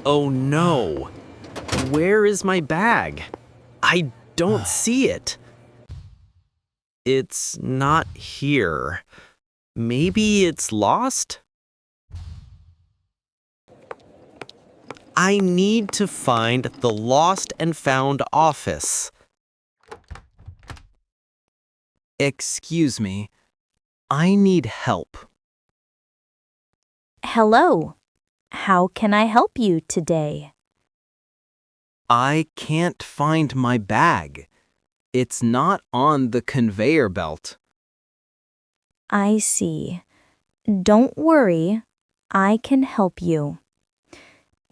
Oh no! Where is my bag? I don't see it. It's not here. Maybe it's lost? I need to find the lost and found office. Excuse me, I need help. Hello. How can I help you today? I can't find my bag. It's not on the conveyor belt. I see. Don't worry. I can help you.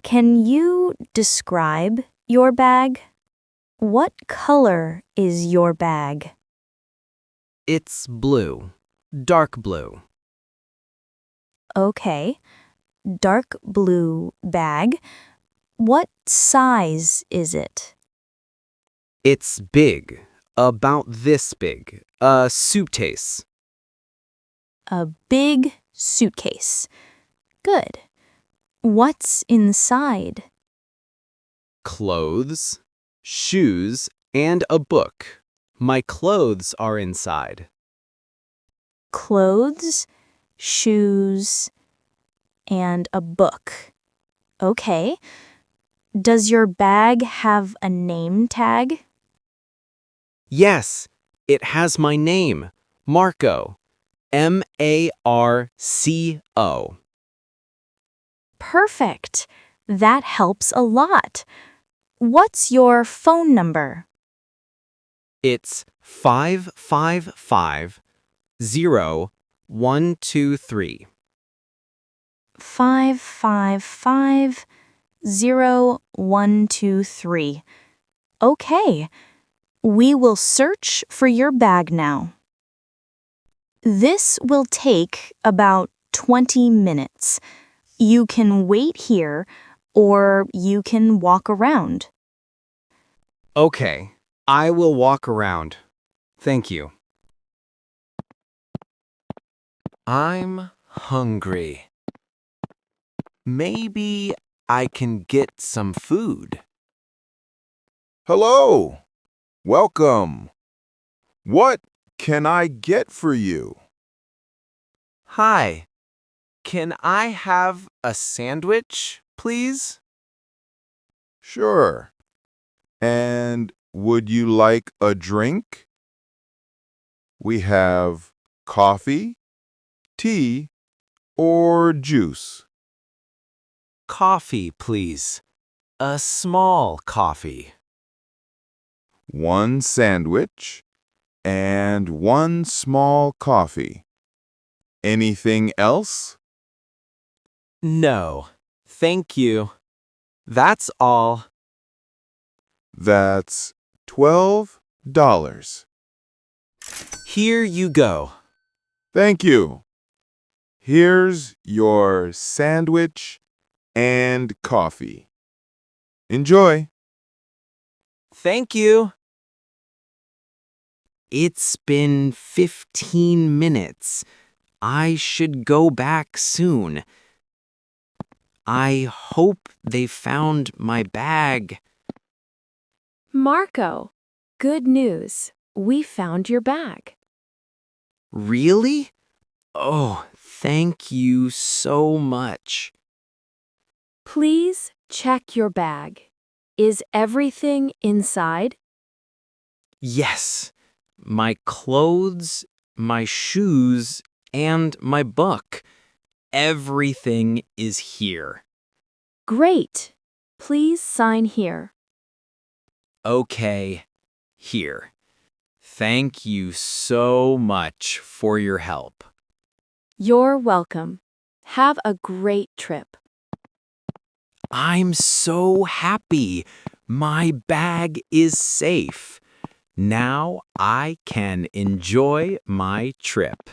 Can you describe your bag? What color is your bag? It's blue, dark blue. Okay. Dark blue bag. What size is it? It's big, about this big, a suitcase. A big suitcase. Good. What's inside? Clothes, shoes, and a book. My clothes are inside. Clothes, shoes, and a book. Okay. Does your bag have a name tag? Yes, it has my name, Marco. Marco. Perfect. That helps a lot. What's your phone number? It's 555-0123. 555-0123. Okay. We will search for your bag now. This will take about 20 minutes. You can wait here or you can walk around. Okay, I will walk around. Thank you. I'm hungry. Maybe I can get some food. Hello. Welcome. What can I get for you? Hi, can I have a sandwich, please? Sure. And would you like a drink? We have coffee, tea, or juice. Coffee, please. A small coffee. One sandwich and one small coffee. Anything else? No, thank you. That's all. That's $12. Here you go. Thank you. Here's your sandwich and coffee. Enjoy. Thank you. It's been 15 minutes. I should go back soon. I hope they found my bag. Marco, good news. We found your bag. Really? Oh, thank you so much. Please check your bag. Is everything inside? Yes, my clothes, my shoes, and my book. Everything is here. Great. Please sign here. Okay, here. Thank you so much for your help. You're welcome. Have a great trip. I'm so happy. My bag is safe. Now I can enjoy my trip.